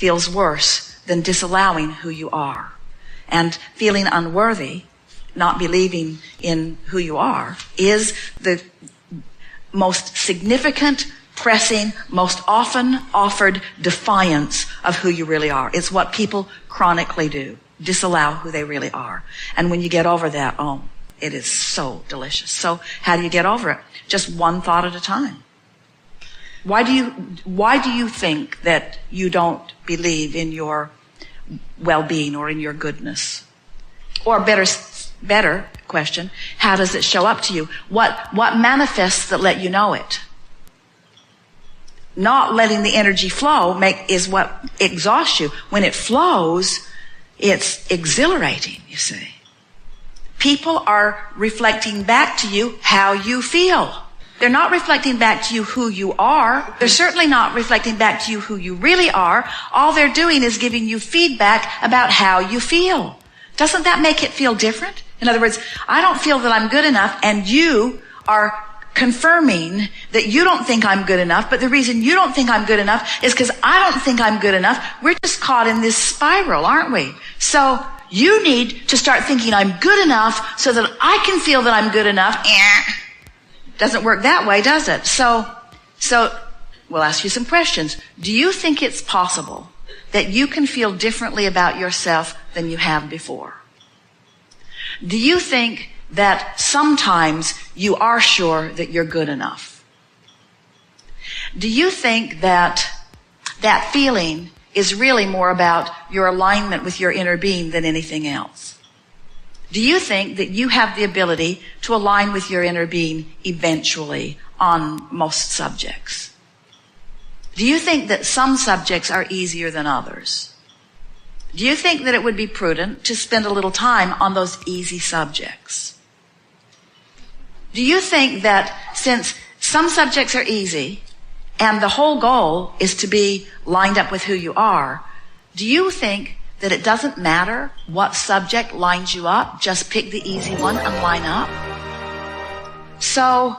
feels worse than disallowing who you are. And feeling unworthy, not believing in who you are, is the most significant, pressing, most often offered defiance of who you really are. It's what people chronically do, disallow who they really are. And when you get over that, it is so delicious. So how do you get over it? Just one thought at a time. Why do you think that you don't believe in your well-being or in your goodness? Or better question, how does it show up to you? What manifests that let you know it? Not letting the energy flow is what exhausts you. When it flows, it's exhilarating, you see. People are reflecting back to you how you feel. They're not reflecting back to you who you are. They're certainly not reflecting back to you who you really are. All they're doing is giving you feedback about how you feel. Doesn't that make it feel different? In other words, I don't feel that I'm good enough, and you are confirming that you don't think I'm good enough, but the reason you don't think I'm good enough is because I don't think I'm good enough. We're just caught in this spiral, aren't we? So you need to start thinking I'm good enough so that I can feel that I'm good enough. Doesn't work that way, does it? So we'll ask you some questions. Do you think it's possible that you can feel differently about yourself than you have before? Do you think that sometimes you are sure that you're good enough? Do you think that that feeling is really more about your alignment with your inner being than anything else? Do you think that you have the ability to align with your inner being eventually on most subjects? Do you think that some subjects are easier than others? Do you think that it would be prudent to spend a little time on those easy subjects? Do you think that since some subjects are easy and the whole goal is to be lined up with who you are, do you think that it doesn't matter what subject lines you up? Just pick the easy one and line up. So,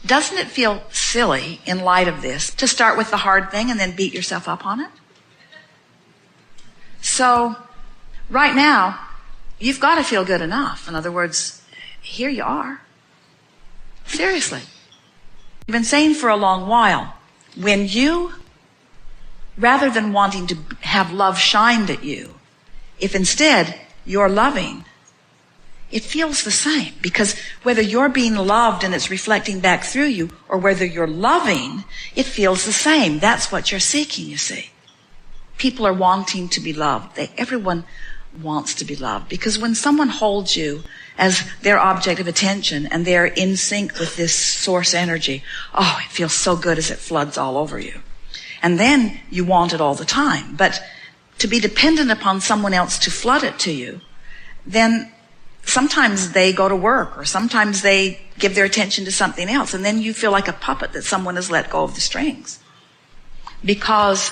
doesn't it feel silly in light of this to start with the hard thing and then beat yourself up on it? So, right now, you've got to feel good enough. In other words, here you are. Seriously. I've been saying for a long while, when you, rather than wanting to have love shined at you, if instead you're loving, it feels the same. Because whether you're being loved and it's reflecting back through you, or whether you're loving, it feels the same. That's what you're seeking, you see. People are wanting to be loved. Everyone wants to be loved. Because when someone holds you as their object of attention and they're in sync with this source energy, it feels so good as it floods all over you. And then you want it all the time. But to be dependent upon someone else to flood it to you, then sometimes they go to work, or sometimes they give their attention to something else, and then you feel like a puppet that someone has let go of the strings. Because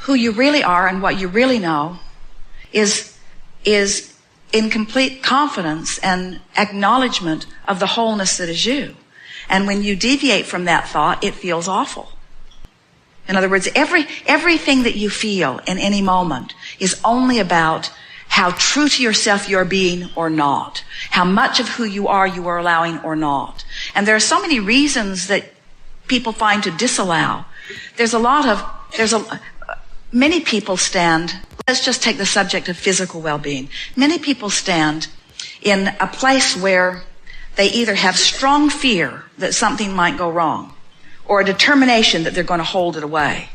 who you really are and what you really know is in complete confidence and acknowledgement of the wholeness that is you. And when you deviate from that thought, it feels awful. In other words, everything that you feel in any moment is only about how true to yourself you're being or not, how much of who you are allowing or not. And there are so many reasons that people find to disallow. Many people stand, let's just take the subject of physical well-being. Many people stand in a place where they either have strong fear that something might go wrong, or a determination that they're going to hold it away.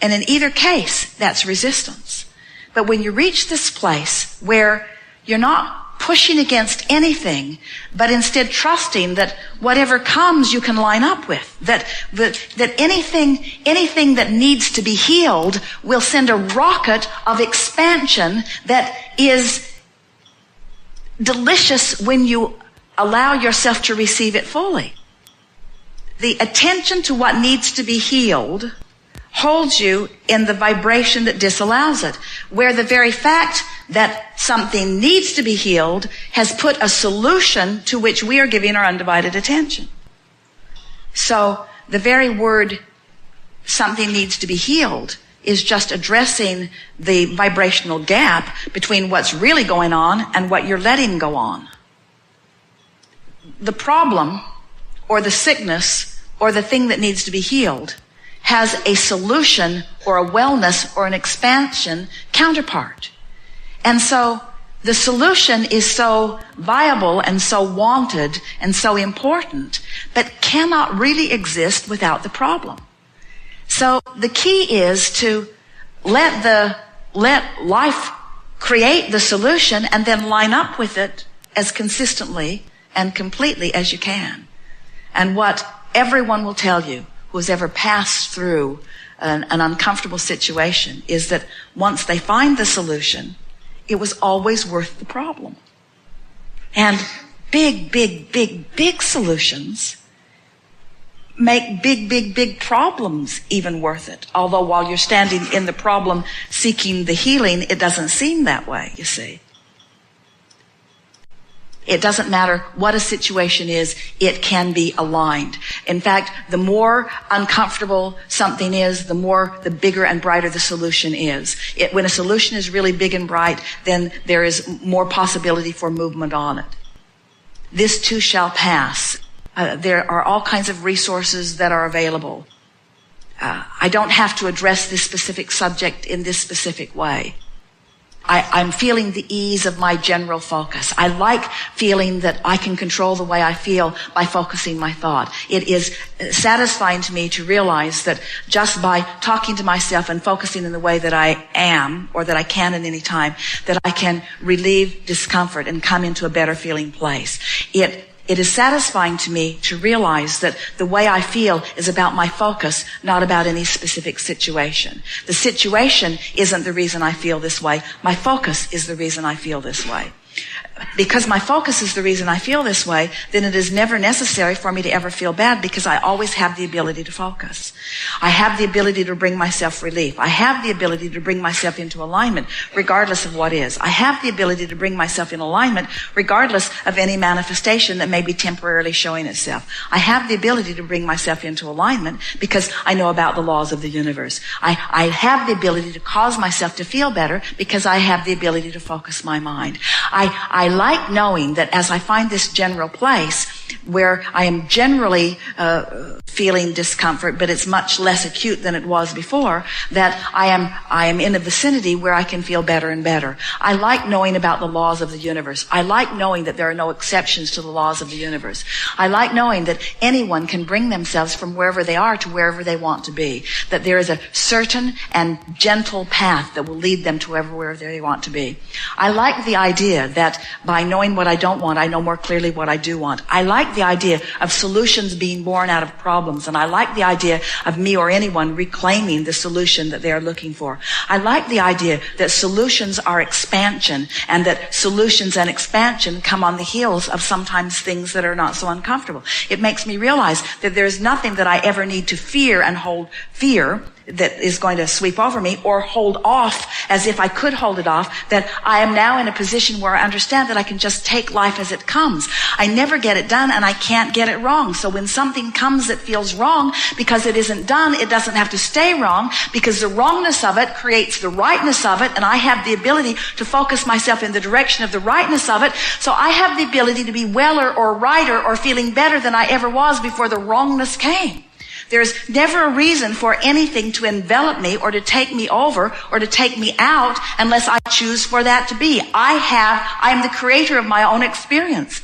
And in either case, that's resistance. But when you reach this place where you're not pushing against anything, but instead trusting that whatever comes you can line up with, that anything that needs to be healed will send a rocket of expansion that is delicious when you allow yourself to receive it fully. The attention to what needs to be healed holds you in the vibration that disallows it, where the very fact that something needs to be healed has put a solution to which we are giving our undivided attention. So the very word something needs to be healed is just addressing the vibrational gap between what's really going on and what you're letting go on. The problem or the sickness or the thing that needs to be healed has a solution or a wellness or an expansion counterpart. And so the solution is so viable and so wanted and so important, but cannot really exist without the problem. So the key is to let life create the solution and then line up with it as consistently and completely as you can. And what everyone will tell you who has ever passed through an uncomfortable situation is that once they find the solution, it was always worth the problem. And big solutions make big problems even worth it. Although while you're standing in the problem seeking the healing, it doesn't seem that way, you see. It doesn't matter what a situation is, it can be aligned. In fact, the more uncomfortable something is, the bigger and brighter the solution is. When a solution is really big and bright, then there is more possibility for movement on it. This too shall pass. There are all kinds of resources that are available. I don't have to address this specific subject in this specific way. I'm feeling the ease of my general focus. I like feeling that I can control the way I feel by focusing my thought. It is satisfying to me to realize that just by talking to myself and focusing in the way that I am, or that I can at any time, that I can relieve discomfort and come into a better feeling place. It is satisfying to me to realize that the way I feel is about my focus, not about any specific situation. The situation isn't the reason I feel this way. My focus is the reason I feel this way. Because my focus is the reason I feel this way, then it is never necessary for me to ever feel bad because I always have the ability to focus. I have the ability to bring myself relief. I have the ability to bring myself into alignment regardless of what is. I have the ability to bring myself in alignment regardless of any manifestation that may be temporarily showing itself. I have the ability to bring myself into alignment because I know about the laws of the universe. I have the ability to cause myself to feel better because I have the ability to focus my mind. I like knowing that as I find this general place where I am generally feeling discomfort, but it's much less acute than it was before, that I am in a vicinity where I can feel better and better. I like knowing about the laws of the universe. I like knowing that there are no exceptions to the laws of the universe. I like knowing that anyone can bring themselves from wherever they are to wherever they want to be, that there is a certain and gentle path that will lead them to wherever they want to be. I like the idea that by knowing what I don't want, I know more clearly what I do want. I like the idea of solutions being born out of problems, and I like the idea of me or anyone reclaiming the solution that they are looking for. I like the idea that solutions are expansion, and that solutions and expansion come on the heels of sometimes things that are not so uncomfortable. It makes me realize that there's nothing that I ever need to fear and hold fear that is going to sweep over me, or hold off as if I could hold it off, that I am now in a position where I understand that I can just take life as it comes. I never get it done, and I can't get it wrong. So when something comes that feels wrong because it isn't done, it doesn't have to stay wrong, because the wrongness of it creates the rightness of it, and I have the ability to focus myself in the direction of the rightness of it. So I have the ability to be weller or righter or feeling better than I ever was before the wrongness came. There's never a reason for anything to envelop me or to take me over or to take me out unless I choose for that to be. I am the creator of my own experience.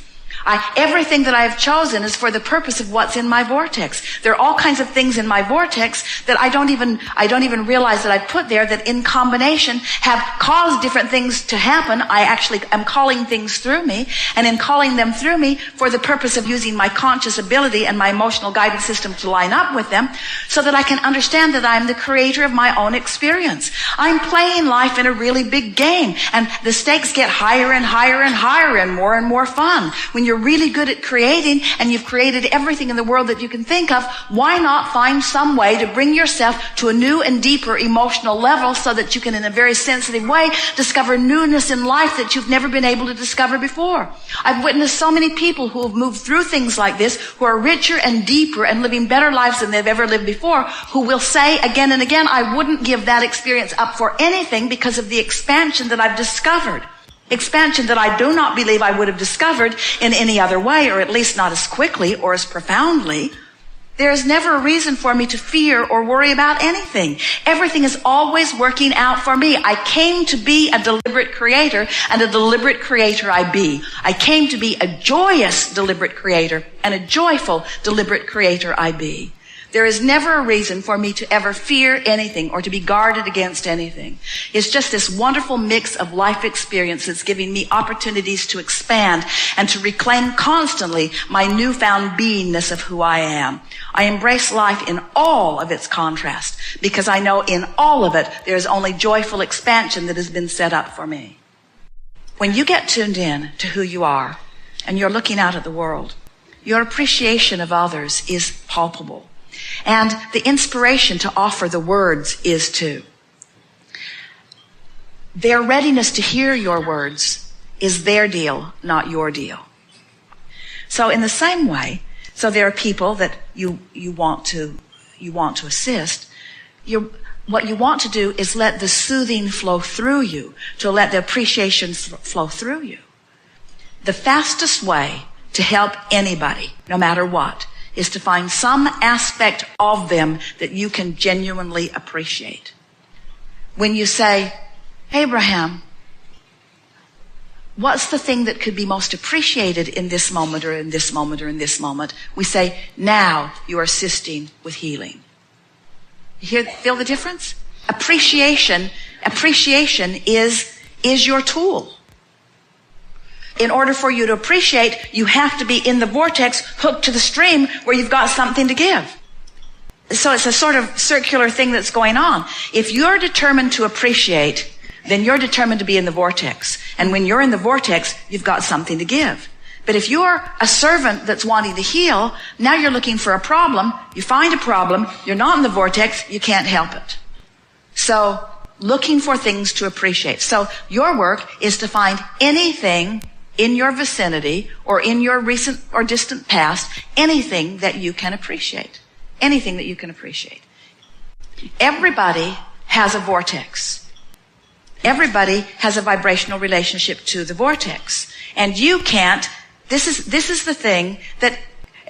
Everything that I have chosen is for the purpose of what's in my vortex. There are all kinds of things in my vortex that I don't even realize that I put there, that in combination have caused different things to happen. I actually am calling things through me, and in calling them through me for the purpose of using my conscious ability and my emotional guidance system to line up with them, so that I can understand that I'm the creator of my own experience. I'm playing life in a really big game, and the stakes get higher and higher and higher and more fun when you're you're really good at creating and you've created everything in the world that you can think of, why not find some way to bring yourself to a new and deeper emotional level so that you can, in a very sensitive way, discover newness in life that you've never been able to discover before. I've witnessed so many people who have moved through things like this, who are richer and deeper and living better lives than they've ever lived before, who will say again and again, I wouldn't give that experience up for anything because of the expansion that I've discovered. Expansion that I do not believe I would have discovered in any other way, or at least not as quickly or as profoundly. There is never a reason for me to fear or worry about anything. Everything is always working out for me. I came to be a deliberate creator, and a deliberate creator I be. I came to be a joyous deliberate creator, and a joyful deliberate creator I be. There is never a reason for me to ever fear anything or to be guarded against anything. It's just this wonderful mix of life experience that's giving me opportunities to expand and to reclaim constantly my newfound beingness of who I am. I embrace life in all of its contrast because I know in all of it there is only joyful expansion that has been set up for me. When you get tuned in to who you are and you're looking out at the world, your appreciation of others is palpable. And the inspiration to offer the words is too. Their readiness to hear your words is their deal, not your deal. So in the same way, so there are people that you want to assist. What you want to do is let the soothing flow through you, to let the appreciation flow through you. The fastest way to help anybody, no matter what, is to find some aspect of them that you can genuinely appreciate. When you say, Abraham, what's the thing that could be most appreciated in this moment or in this moment or in this moment? We say, now you are assisting with healing. You feel the difference? Appreciation is your tool. In order for you to appreciate, you have to be in the vortex, hooked to the stream where you've got something to give. So it's a sort of circular thing that's going on. If you're determined to appreciate, then you're determined to be in the vortex. And when you're in the vortex, you've got something to give. But if you're a servant that's wanting to heal, now you're looking for a problem, you find a problem, you're not in the vortex, you can't help it. So, looking for things to appreciate. So, your work is to find anything in your vicinity or in your recent or distant past, anything that you can appreciate. Anything that you can appreciate. Everybody has a vortex. Everybody has a vibrational relationship to the vortex. And you can't, this is the thing that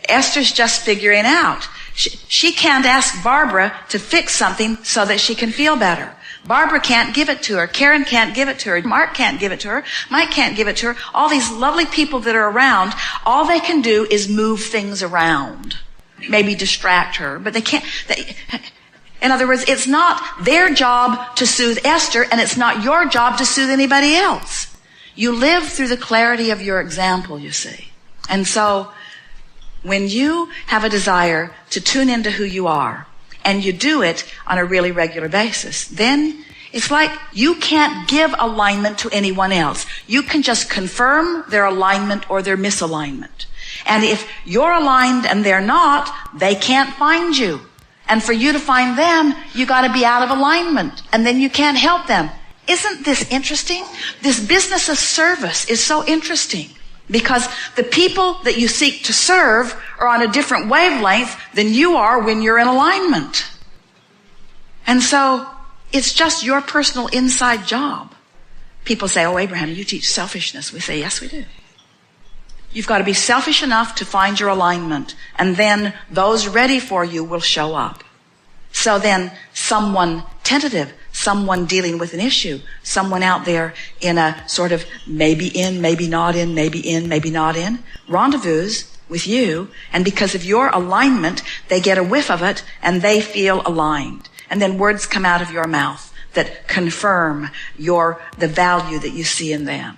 Esther's just figuring out. She can't ask Barbara to fix something so that she can feel better. Barbara can't give it to her. Karen can't give it to her. Mark can't give it to her. Mike can't give it to her. All these lovely people that are around, all they can do is move things around. Maybe distract her, but they can't. In other words, it's not their job to soothe Esther, and it's not your job to soothe anybody else. You live through the clarity of your example, you see. And so, when you have a desire to tune into who you are, and you do it on a really regular basis, then it's like you can't give alignment to anyone else. You can just confirm their alignment or their misalignment. And if you're aligned and they're not, they can't find you. And for you to find them, you got to be out of alignment, and then you can't help them. Isn't this interesting? This business of service is so interesting. Because the people that you seek to serve are on a different wavelength than you are when you're in alignment. And so, it's just your personal inside job. People say, oh, Abraham, you teach selfishness. We say, yes, we do. You've got to be selfish enough to find your alignment, and then those ready for you will show up. So then, someone tentative, someone dealing with an issue, someone out there in a sort of maybe in, maybe not in, maybe not in, rendezvous with you, and because of your alignment, they get a whiff of it, and they feel aligned. And then words come out of your mouth that confirm the value that you see in them.